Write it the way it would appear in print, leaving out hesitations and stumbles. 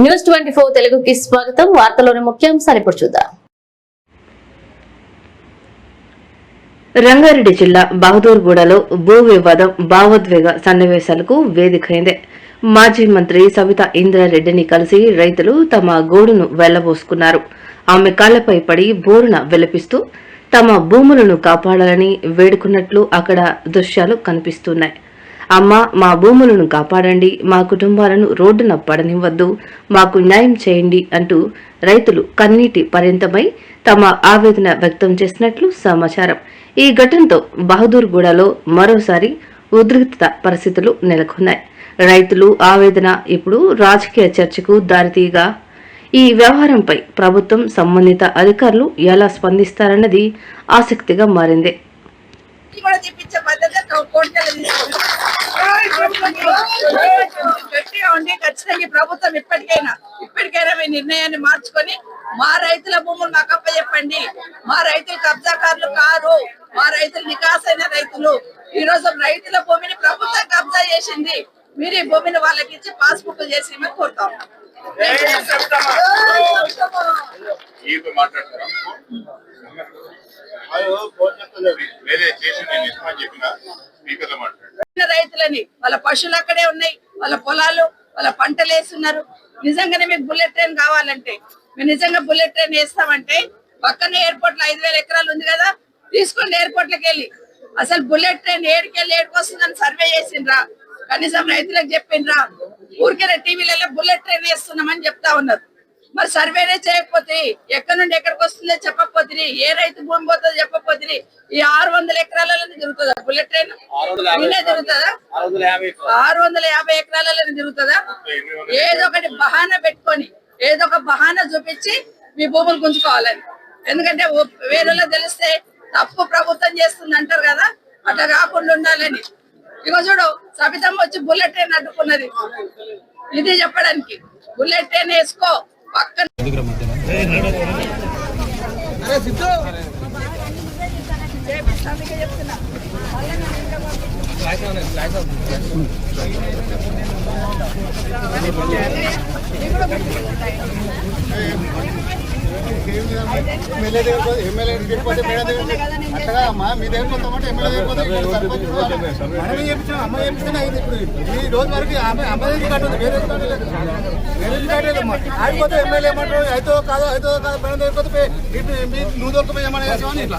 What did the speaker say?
న్యూస్24 తెలుగుకి స్వాగతం. వార్తలోని ముఖ్యాంశాలు ఇప్పుడు చూద్దాం. రంగారెడ్డి జిల్లా బహదూర్గూడలో భూ వివాదం భావోద్వేగ సన్నివేశాలకు వేదికైంది. మాజీ మంత్రి సబితా ఇంద్రారెడ్డిని కలిసి రైతులు తమ గోడును వెళ్లబోసుకున్నారు. ఆమె కాళ్లపై పడి బోరున విలపిస్తూ తమ భూములను కాపాడాలని వేడుకున్నట్లు అక్కడ దృశ్యాలు కనిపిస్తున్నాయి. అమ్మ, మా భూములను కాపాడండి, మా కుటుంబాలను రోడ్డున పడనివ్వద్దు, మాకు న్యాయం చేయండి అంటూ రైతులు కన్నీటి పర్యంతమై తమ ఆవేదన వ్యక్తం చేసినట్లు సమాచారం. ఈ ఘటనతో బహదూర్గూడలో మరోసారి ఉద్రిక్తత పరిస్థితులు నెలకొన్నాయి. రైతులు ఆవేదన ఇప్పుడు రాజకీయ చర్చకు దారితీయగా ఈ వ్యవహారంపై ప్రభుత్వం, సంబంధిత అధికారులు ఎలా స్పందిస్తారన్నది ఆసక్తిగా మారింది. ఖచ్చితంగా ప్రభుత్వం ఇప్పటికైనా మీ నిర్ణయాన్ని మార్చుకొని మా రైతుల భూములు మాకు అప్పచెప్పండి. మా రైతులు కబ్జాకారులు కారు, మా రైతులు నికాసైన రైతులు. ఈ రోజు రైతుల భూమిని ప్రభుత్వం కబ్జా చేసింది. మీరు ఈ భూమిని వాళ్ళకి ఇచ్చి పాస్బుక్ చేసి కోరుతాం. రైతులని వాళ్ళ పశువులు అక్కడే ఉన్నాయి, వాళ్ళ పొలాలు, వాళ్ళ పంటలు వేస్తున్నారు. నిజంగానే మీకు బుల్లెట్ ట్రైన్ కావాలంటే, మేము నిజంగా బుల్లెట్ ట్రైన్ వేస్తామంటే పక్కనే ఎయిర్పోర్ట్ లో 5,000 ఎకరాలు ఉంది కదా, తీసుకోండి ఎయిర్పోర్ట్ కి వెళ్ళి. అసలు బుల్లెట్ ట్రైన్ ఏడుకెళ్ళి ఏడుకొస్తుందని సర్వే చేసిండ్రా? కనీసం రైతులకు చెప్పిండ్రా? ఊరికే టీవీలలో బుల్లెట్ ట్రైన్ వేస్తున్నామని చెప్తా ఉన్నారు. మరి సర్వేనే చేయకపోతే, ఎక్కడి నుండి ఎక్కడికి వస్తుందో చెప్పకపోతే, ఏ రైతు భూమి పోతుందో చెప్పకపోతే, ఈ 600 ఎకరాలలో తిరుగుతుందా బుల్లెట్ ట్రైన్? తిరుగుతుందా? 650 ఎకరాలలో తిరుగుతుందా? ఏదో ఒకటి బహానా పెట్టుకొని, ఏదో ఒక బహానా చూపించి మీ భూములు గుంజుకోవాలని. ఎందుకంటే వేరేలో తెలిస్తే తప్పు ప్రభుత్వం చేస్తుంది అంటారు కదా, అట్లా కాకుండా ఉండాలని. ఇగో చూడు, సబితమ్మ వచ్చి బుల్లెట్ ట్రైన్ అడ్డుకున్నది. ఇది చెప్పడానికి బుల్లెట్ ట్రైన్ వేసుకో పక్కన. చెప్తున్నా అట్టగా అమ్మా మీ దగ్గర కొంతమంది ఎమ్మెల్యే అమ్మ చెప్తున్నా. ఇప్పుడు ఈ రోజు వరకు అమ్మ కట్టదు, వేరే ఆగిపోతే ఎమ్మెల్యే ఏమంటారు, అయితే కాదు మేడం దగ్గర నువ్వు దొరకపోయి ఏమన్నా చేసామని ఇట్లా